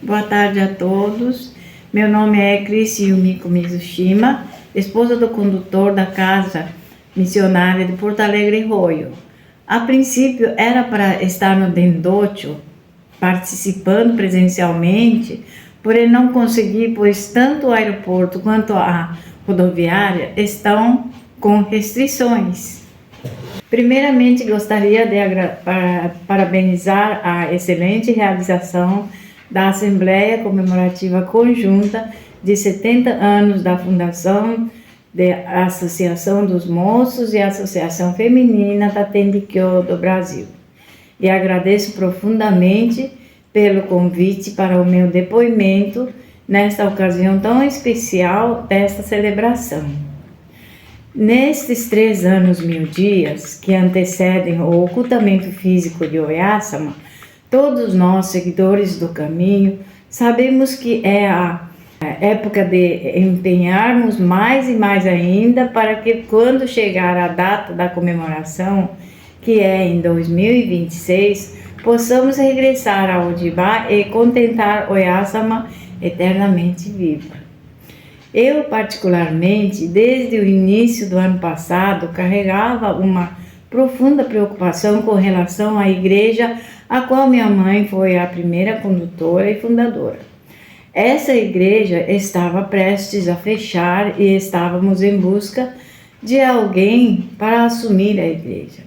Boa tarde a todos. Meu nome é Cris Yumiko Mizushima, esposa do condutor da Casa Missionária de Porto Alegre Roio. A princípio era para estar no Dendocho, participando presencialmente, porém não consegui, pois tanto o aeroporto quanto a rodoviária estão com restrições. Primeiramente, gostaria de parabenizar a excelente realização da Assembleia Comemorativa Conjunta de 70 anos da Fundação da Associação dos Moços e Associação Feminina da Tendikyo do Brasil. E agradeço profundamente pelo convite para o meu depoimento nesta ocasião tão especial desta celebração. Nestes 3 anos 1000 dias que antecedem o ocultamento físico de Oyasama, todos nós, seguidores do caminho, sabemos que é a época de empenharmos mais e mais ainda para que, quando chegar a data da comemoração, que é em 2026, possamos regressar ao Odiba e contemplar Oyasama eternamente viva. Eu, particularmente, desde o início do ano passado, carregava uma profunda preocupação com relação à igreja a qual minha mãe foi a primeira condutora e fundadora. Essa igreja estava prestes a fechar e estávamos em busca de alguém para assumir a igreja.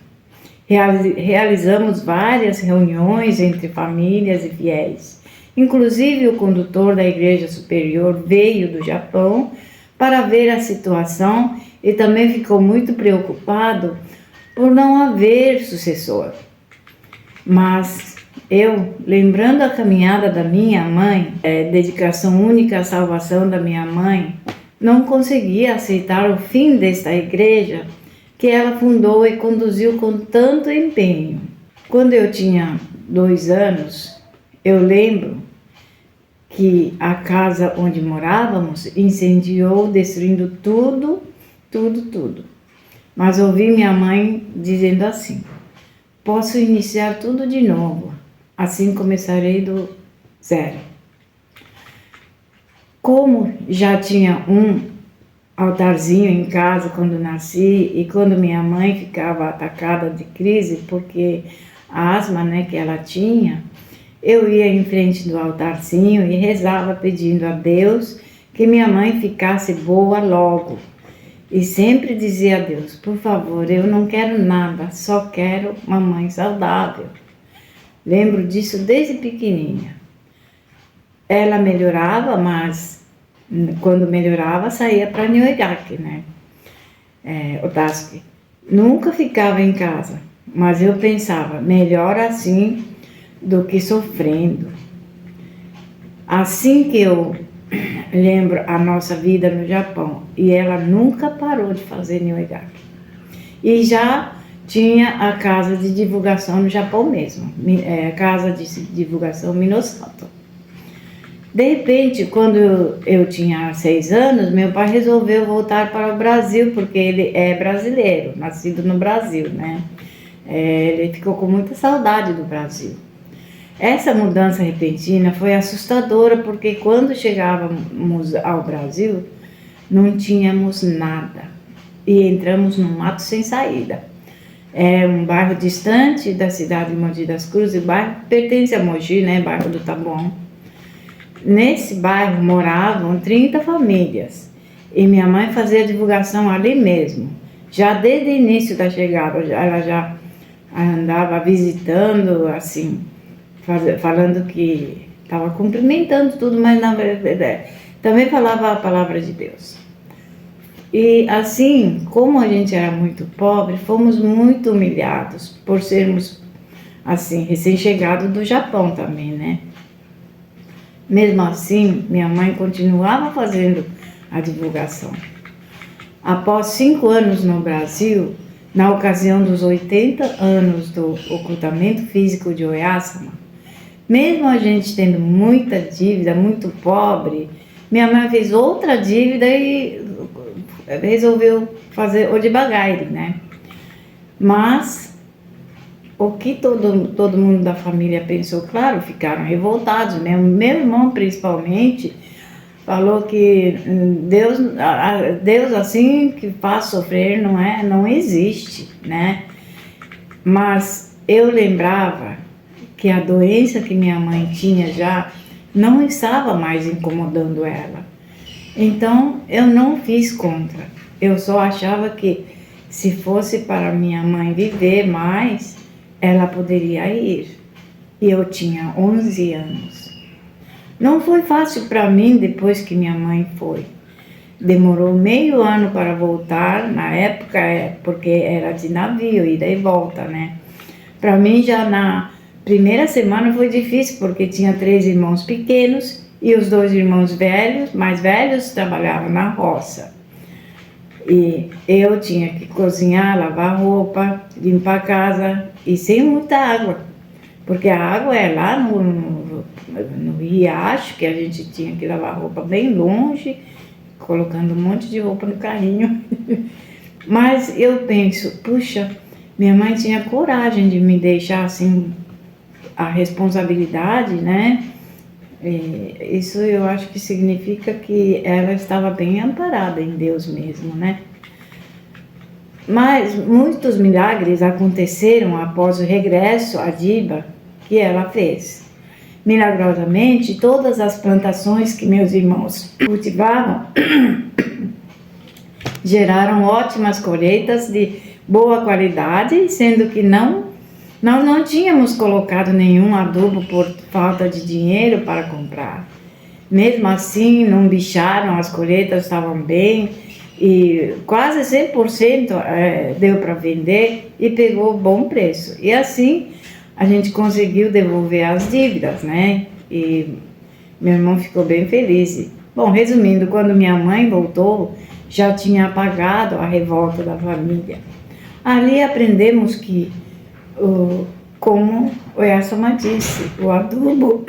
Realizamos várias reuniões entre famílias e fiéis. Inclusive, o condutor da igreja superior veio do Japão para ver a situação e também ficou muito preocupado por não haver sucessor. Mas eu, lembrando a caminhada da minha mãe, dedicação única à salvação da minha mãe, não conseguia aceitar o fim desta igreja que ela fundou e conduziu com tanto empenho. Quando eu tinha 2 anos, eu lembro que a casa onde morávamos incendiou, destruindo tudo. Mas ouvi minha mãe dizendo assim: posso iniciar tudo de novo, assim começarei do zero. Como já tinha um altarzinho em casa quando nasci e quando minha mãe ficava atacada de crise, porque a asma, que ela tinha, eu ia em frente do altarzinho e rezava pedindo a Deus que minha mãe ficasse boa logo. E sempre dizia a Deus: por favor, eu não quero nada, só quero uma mãe saudável. Lembro disso desde pequenininha. Ela melhorava, mas quando melhorava saía para Nyoigaki, Otaski. Nunca ficava em casa, mas eu pensava, melhor assim do que sofrendo. Assim que eu lembro a nossa vida no Japão, e ela nunca parou de fazer Nyoigaki. E já tinha a casa de divulgação no Japão mesmo, casa de divulgação Minosato. De repente, quando eu tinha 6 anos, meu pai resolveu voltar para o Brasil, porque ele é brasileiro, nascido no Brasil, ele ficou com muita saudade do Brasil. Essa mudança repentina foi assustadora, porque quando chegávamos ao Brasil, não tínhamos nada e entramos num mato sem saída. É um bairro distante da cidade de Mogi das Cruzes, o bairro pertence a Mogi, bairro do Taboão. Nesse bairro moravam 30 famílias e minha mãe fazia divulgação ali mesmo. Já desde o início da chegada, ela já andava visitando, assim, falando que estava cumprimentando tudo, mas na verdade também falava a palavra de Deus. E assim, como a gente era muito pobre, fomos muito humilhados por sermos, assim, recém-chegados do Japão também, Mesmo assim, minha mãe continuava fazendo a divulgação. Após 5 anos no Brasil, na ocasião dos 80 anos do ocultamento físico de Oyasama, mesmo a gente tendo muita dívida, muito pobre, minha mãe fez outra dívida e resolveu fazer Odibagaire, Mas o que todo mundo da família pensou, claro, ficaram revoltados, né? Meu irmão principalmente falou que Deus assim que faz sofrer não existe, né? Mas eu lembrava que a doença que minha mãe tinha já não estava mais incomodando ela. Então eu não fiz contra. Eu só achava que se fosse para minha mãe viver mais, ela poderia ir. E eu tinha 11 anos. Não foi fácil para mim depois que minha mãe foi. Demorou meio ano para voltar, na época, porque era de navio, ida e volta, né? Para mim, já na primeira semana foi difícil, porque tinha 3 irmãos pequenos e os 2 irmãos mais velhos, trabalhavam na roça. E eu tinha que cozinhar, lavar roupa, limpar a casa e sem muita água, porque a água é lá no riacho, que a gente tinha que lavar roupa bem longe, colocando um monte de roupa no carrinho. Mas eu penso, puxa, minha mãe tinha coragem de me deixar assim, a responsabilidade, né? E isso eu acho que significa que ela estava bem amparada em Deus mesmo, né? Mas muitos milagres aconteceram após o regresso a Diba que ela fez. Milagrosamente, todas as plantações que meus irmãos cultivavam geraram ótimas colheitas de boa qualidade, sendo que nós não tínhamos colocado nenhum adubo por falta de dinheiro para comprar. Mesmo assim, não bicharam, as colheitas estavam bem e quase 100% deu para vender e pegou bom preço. E assim a gente conseguiu devolver as dívidas, né? E meu irmão ficou bem feliz. Bom, resumindo, quando minha mãe voltou, já tinha apagado a revolta da família. Ali aprendemos que, como o Yasoma disse, o adubo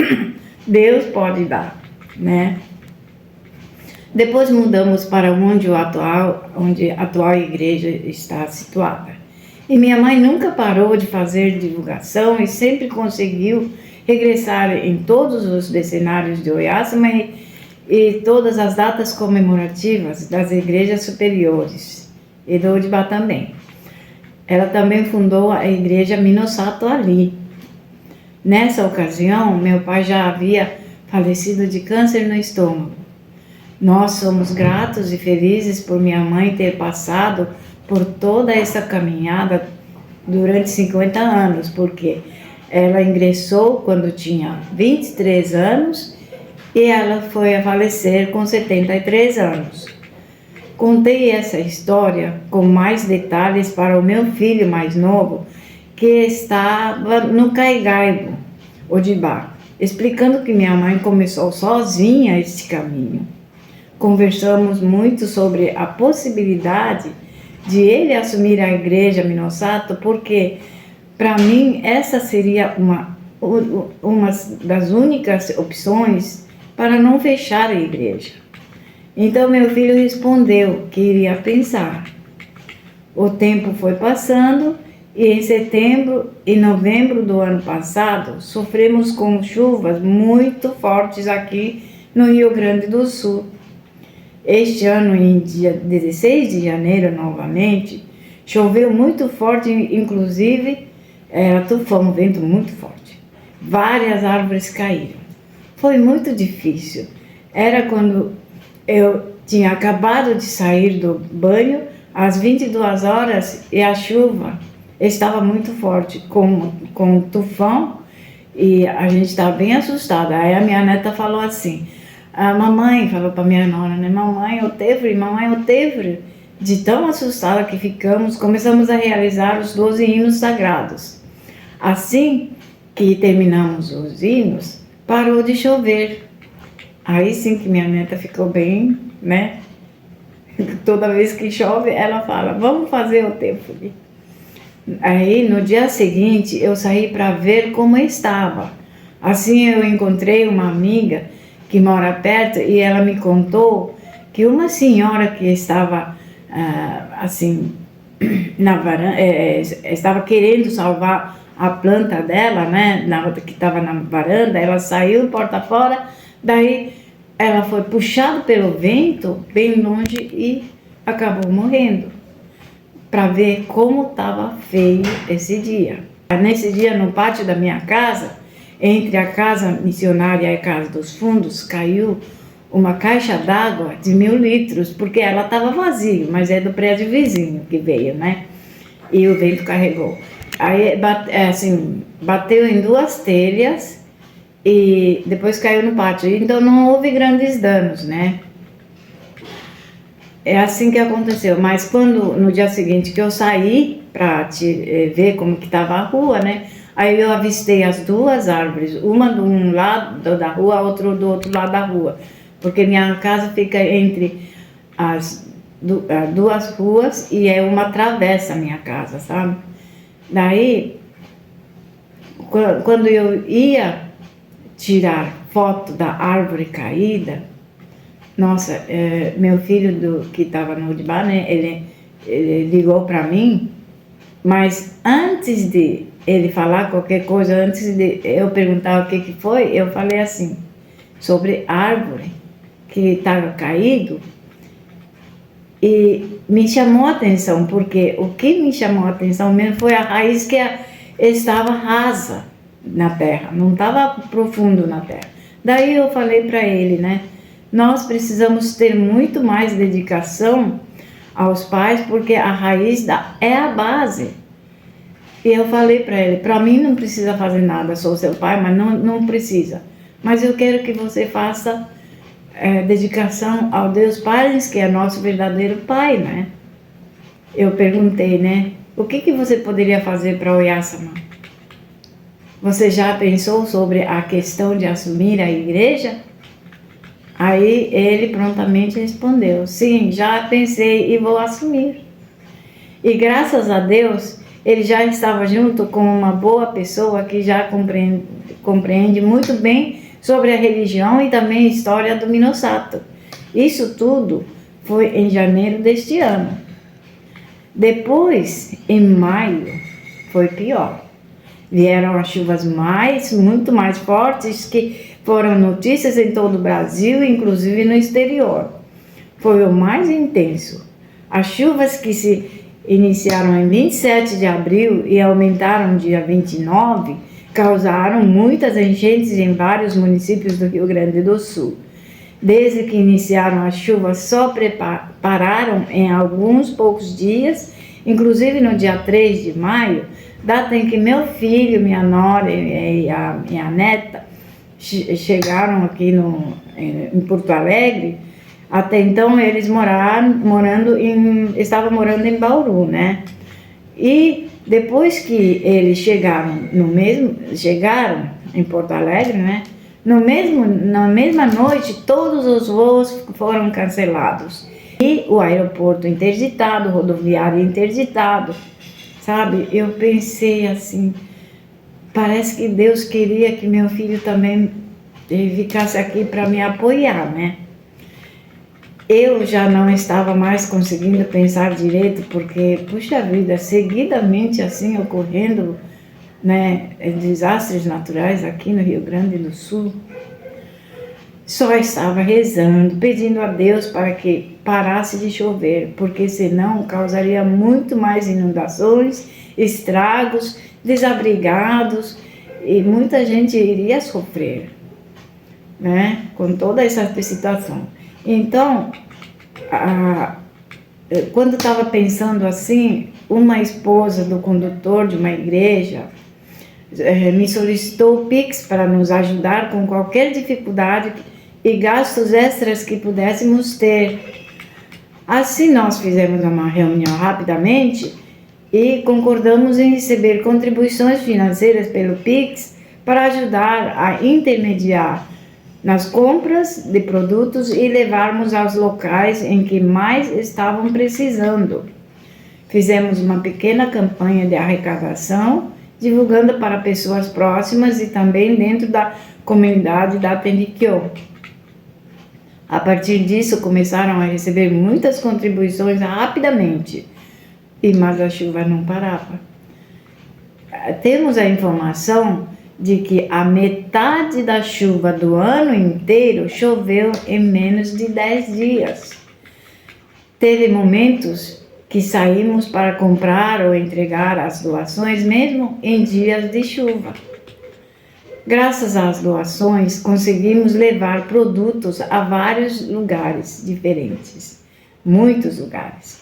Deus pode dar, né? Depois mudamos para onde a atual igreja está situada. E minha mãe nunca parou de fazer divulgação e sempre conseguiu regressar em todos os decenários de Oyasama e todas as datas comemorativas das igrejas superiores e do Odibá também. Ela também fundou a igreja Minosato ali. Nessa ocasião, meu pai já havia falecido de câncer no estômago. Nós somos gratos e felizes por minha mãe ter passado por toda essa caminhada durante 50 anos, porque ela ingressou quando tinha 23 anos e ela foi a falecer com 73 anos. Contei essa história com mais detalhes para o meu filho mais novo, que estava no Kaigaibo, Odibá, explicando que minha mãe começou sozinha este caminho. Conversamos muito sobre a possibilidade de ele assumir a igreja Minosato, porque para mim essa seria uma das únicas opções para não fechar a igreja. Então meu filho respondeu que iria pensar. O tempo foi passando e em setembro e novembro do ano passado sofremos com chuvas muito fortes aqui no Rio Grande do Sul. Este ano, em dia 16 de janeiro, novamente, choveu muito forte, inclusive era tufão, vento muito forte. Várias árvores caíram. Foi muito difícil. Era quando eu tinha acabado de sair do banho, às 22 horas, e a chuva estava muito forte, com tufão, e a gente estava bem assustada. Aí a minha neta falou assim, a mamãe falou para minha nora, né? Mamãe, o tevre. De tão assustada que ficamos, começamos a realizar os 12 hinos sagrados. Assim que terminamos os hinos, parou de chover. Aí sim que minha neta ficou bem, né? Toda vez que chove, ela fala, vamos fazer o tevre. Aí no dia seguinte, eu saí para ver como estava. Assim eu encontrei uma amiga que mora perto, e ela me contou que uma senhora que estava assim na varanda, estava querendo salvar a planta dela, né, que estava na varanda, ela saiu porta fora, daí ela foi puxada pelo vento bem longe e acabou morrendo, para ver como estava feio esse dia. Nesse dia, no pátio da minha casa, entre a casa missionária e a casa dos fundos, caiu uma caixa d'água de 1.000 litros, porque ela estava vazia, mas é do prédio vizinho que veio, né? E o vento carregou. Aí, assim, bateu em 2 telhas e depois caiu no pátio. Então não houve grandes danos, né? É assim que aconteceu. Mas quando, no dia seguinte que eu saí para ver como que estava a rua, né? Aí eu avistei as 2 árvores, uma de um lado da rua, a outra do outro lado da rua. Porque minha casa fica entre as 2 ruas e é uma travessa a minha casa, sabe? Daí, quando eu ia tirar foto da árvore caída, nossa, meu filho que estava no Udibá, né, ele ligou para mim, mas antes de ele falar qualquer coisa, antes de eu perguntar o que foi, eu falei assim, sobre árvore que estava caído, e me chamou a atenção, porque o que me chamou a atenção mesmo foi a raiz que estava rasa na terra, não estava profundo na terra. Daí eu falei para ele, né, nós precisamos ter muito mais dedicação aos pais, porque a raiz é a base. E eu falei para ele, para mim não precisa fazer nada, sou seu pai, mas não precisa. Mas eu quero que você faça dedicação ao Deus Pai, que é nosso verdadeiro Pai, né? Eu perguntei, né? O que você poderia fazer para o Yasama? Você já pensou sobre a questão de assumir a igreja? Aí ele prontamente respondeu, sim, já pensei e vou assumir. E graças a Deus, ele já estava junto com uma boa pessoa que já compreende muito bem sobre a religião e também a história do Minosato. Isso tudo foi em janeiro deste ano. Depois, em maio, foi pior. Vieram as chuvas muito mais fortes, que foram notícias em todo o Brasil, inclusive no exterior. Foi o mais intenso. As chuvas que se iniciaram em 27 de abril e aumentaram dia 29, causaram muitas enchentes em vários municípios do Rio Grande do Sul. Desde que iniciaram as chuvas, só pararam em alguns poucos dias, inclusive no dia 3 de maio, data em que meu filho, minha nora e a minha neta chegaram aqui em Porto Alegre. Até então eles estavam morando em Bauru, né? E depois que eles chegaram em Porto Alegre, né? Na mesma noite, todos os voos foram cancelados. E o aeroporto interditado, o rodoviário interditado, sabe? Eu pensei assim, parece que Deus queria que meu filho também ficasse aqui para me apoiar, né? Eu já não estava mais conseguindo pensar direito, porque, puxa vida, seguidamente assim ocorrendo, né, desastres naturais aqui no Rio Grande do Sul. Só estava rezando, pedindo a Deus para que parasse de chover, porque senão causaria muito mais inundações, estragos, desabrigados, e muita gente iria sofrer, né, com toda essa situação. Então, quando estava pensando assim, uma esposa do condutor de uma igreja me solicitou o Pix para nos ajudar com qualquer dificuldade e gastos extras que pudéssemos ter. Assim, nós fizemos uma reunião rapidamente e concordamos em receber contribuições financeiras pelo Pix para ajudar a intermediar nas compras de produtos e levarmos aos locais em que mais estavam precisando. Fizemos uma pequena campanha de arrecadação, divulgando para pessoas próximas e também dentro da comunidade da Tendikyo. A partir disso, começaram a receber muitas contribuições rapidamente, mas a chuva não parava. temos a informação de que a metade da chuva do ano inteiro choveu em menos de 10 dias. Teve momentos que saímos para comprar ou entregar as doações mesmo em dias de chuva. Graças às doações, conseguimos levar produtos a vários lugares diferentes, muitos lugares,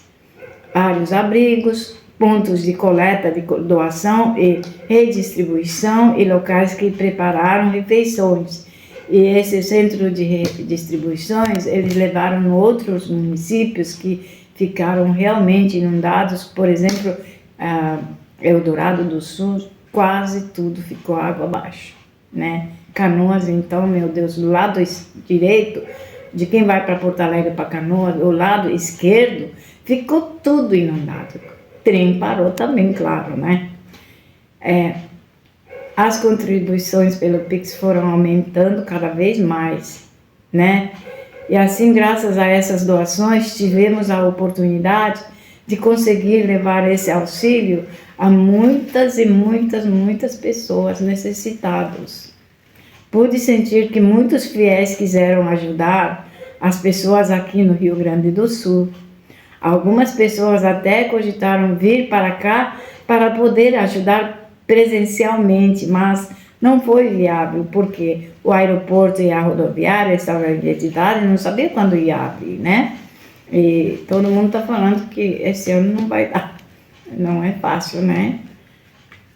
vários abrigos, pontos de coleta de doação e redistribuição e locais que prepararam refeições. E esse centro de redistribuições, eles levaram outros municípios que ficaram realmente inundados. Por exemplo, Eldorado do Sul, quase tudo ficou água abaixo, né? Canoas, então, meu Deus, do lado direito, de quem vai para Porto Alegre para Canoas, o lado esquerdo, ficou tudo inundado. Trem parou também, claro, né? As contribuições pelo Pix foram aumentando cada vez mais, né? E assim, graças a essas doações, tivemos a oportunidade de conseguir levar esse auxílio a muitas e muitas pessoas necessitadas. Pude sentir que muitos fiéis quiseram ajudar as pessoas aqui no Rio Grande do Sul. Algumas pessoas até cogitaram vir para cá para poder ajudar presencialmente, mas não foi viável, porque o aeroporto e a rodoviária estavam em viabilidade, não sabia quando ia abrir, né? E todo mundo está falando que esse ano não vai dar. Não é fácil, né?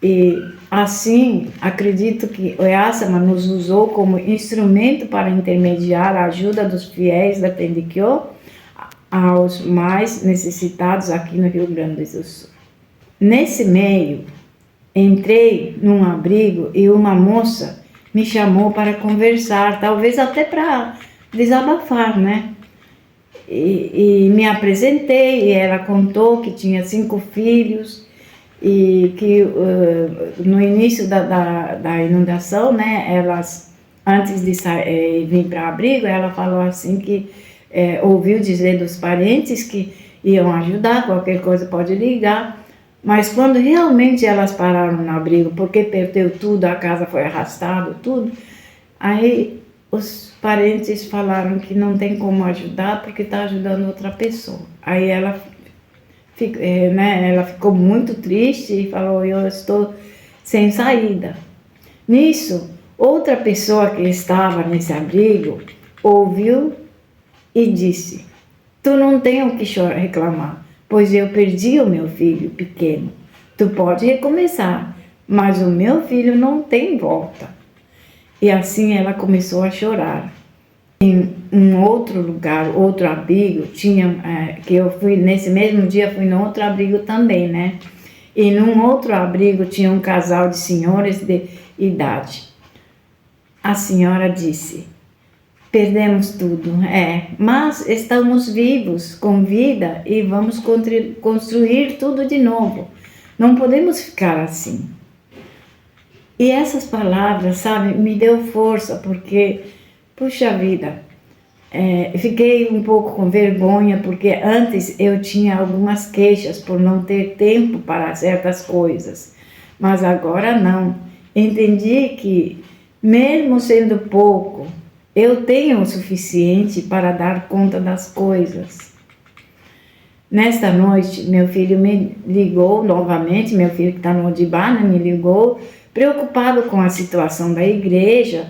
E assim, acredito que o EASAMA nos usou como instrumento para intermediar a ajuda dos fiéis da Tendiquio aos mais necessitados aqui no Rio Grande do Sul. Nesse meio, entrei num abrigo e uma moça me chamou para conversar, talvez até para desabafar, né? E me apresentei e ela contou que tinha 5 filhos e que no início da inundação, né, elas, antes de vir para o abrigo, ela falou assim que ouviu dizer dos parentes que iam ajudar, qualquer coisa pode ligar, mas quando realmente elas pararam no abrigo, porque perdeu tudo, a casa foi arrastada, tudo, aí os parentes falaram que não tem como ajudar porque está ajudando outra pessoa. Aí ela ficou muito triste e falou, eu estou sem saída. Nisso, outra pessoa que estava nesse abrigo ouviu e disse, tu não tem o que reclamar, pois eu perdi o meu filho pequeno. Tu pode recomeçar, mas o meu filho não tem volta. E assim ela começou a chorar. Em um outro lugar, outro abrigo, que eu fui, nesse mesmo dia, fui no outro abrigo também, né? E num outro abrigo tinha um casal de senhores de idade. A senhora disse, perdemos tudo, mas estamos vivos, com vida, e vamos construir tudo de novo. Não podemos ficar assim. E essas palavras, sabe, me deu força, porque, puxa vida, fiquei um pouco com vergonha, porque antes eu tinha algumas queixas por não ter tempo para certas coisas, mas agora não. Entendi que, mesmo sendo pouco, eu tenho o suficiente para dar conta das coisas. Nesta noite, meu filho me ligou novamente, meu filho que está no Odibá, me ligou, preocupado com a situação da igreja,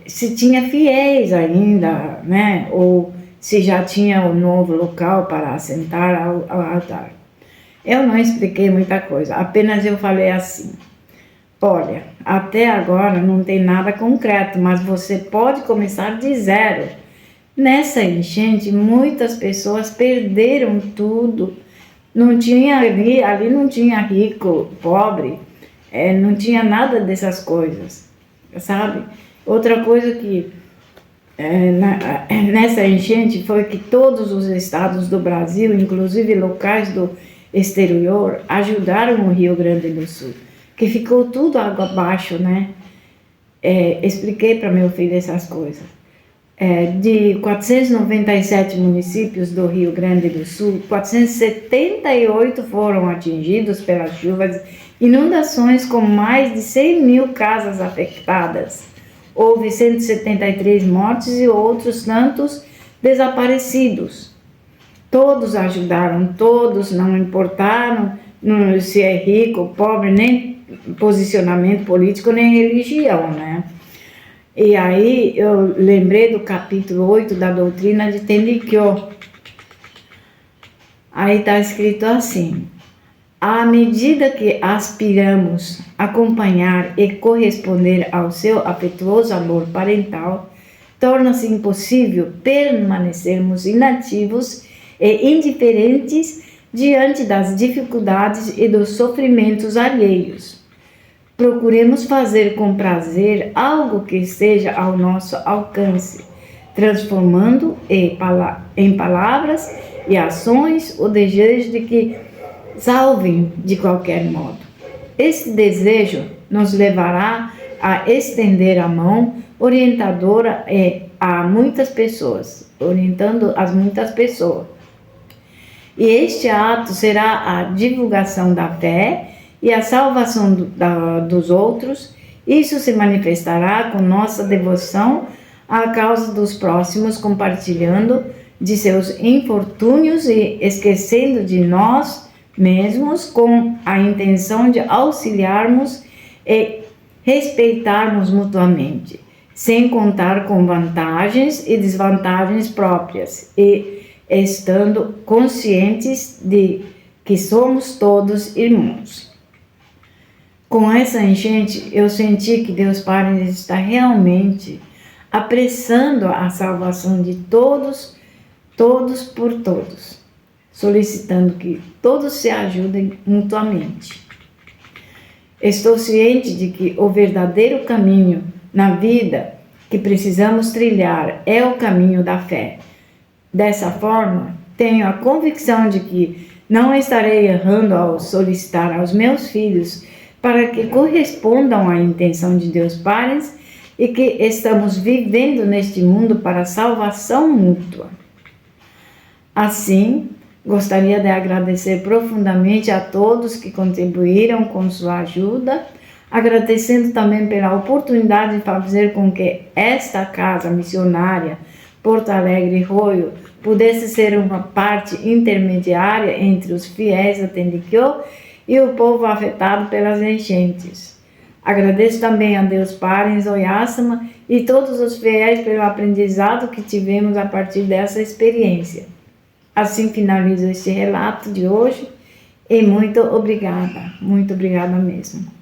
se tinha fiéis ainda, né? Ou se já tinha um novo local para assentar ao altar. Eu não expliquei muita coisa, apenas eu falei assim, olha, até agora não tem nada concreto, mas você pode começar de zero. Nessa enchente, muitas pessoas perderam tudo, ali não tinha rico, pobre, não tinha nada dessas coisas, sabe? Outra coisa que nessa enchente foi que todos os estados do Brasil, inclusive locais do exterior, ajudaram o Rio Grande do Sul, que ficou tudo água abaixo, né? Expliquei para meu filho essas coisas. De 497 municípios do Rio Grande do Sul, 478 foram atingidos pelas chuvas Inundações com mais de 100 mil casas afetadas. Houve 173 mortes e outros tantos desaparecidos. Todos ajudaram, todos, não importaram se é rico ou pobre, nem posicionamento político, nem religião, né? E aí eu lembrei do capítulo 8 da doutrina de Tenrikyo. Aí está escrito assim: à medida que aspiramos a acompanhar e corresponder ao seu afetuoso amor parental, torna-se impossível permanecermos inativos e indiferentes diante das dificuldades e dos sofrimentos alheios. Procuremos fazer com prazer algo que esteja ao nosso alcance, transformando em palavras e ações o desejo de que salvem de qualquer modo. Esse desejo nos levará a estender a mão orientadora a muitas pessoas, orientando as muitas pessoas. E este ato será a divulgação da fé e a salvação dos outros. Isso se manifestará com nossa devoção à causa dos próximos, compartilhando de seus infortúnios e esquecendo de nós mesmos, com a intenção de auxiliarmos e respeitarmos mutuamente, sem contar com vantagens e desvantagens próprias, e estando conscientes de que somos todos irmãos. Com essa enchente, eu senti que Deus Pai está realmente apressando a salvação de todos por todos, solicitando que todos se ajudem mutuamente. Estou ciente de que o verdadeiro caminho na vida que precisamos trilhar é o caminho da fé. Dessa forma, tenho a convicção de que não estarei errando ao solicitar aos meus filhos para que correspondam à intenção de Deus Pai e que estamos vivendo neste mundo para salvação mútua. Assim, gostaria de agradecer profundamente a todos que contribuíram com sua ajuda, agradecendo também pela oportunidade de fazer com que esta casa missionária, Porto Alegre Roio, pudesse ser uma parte intermediária entre os fiéis da Tenrikyo e o povo afetado pelas enchentes. Agradeço também a Deus Pai em Oyasama e todos os fiéis pelo aprendizado que tivemos a partir dessa experiência. Assim finalizo este relato de hoje e muito obrigada mesmo.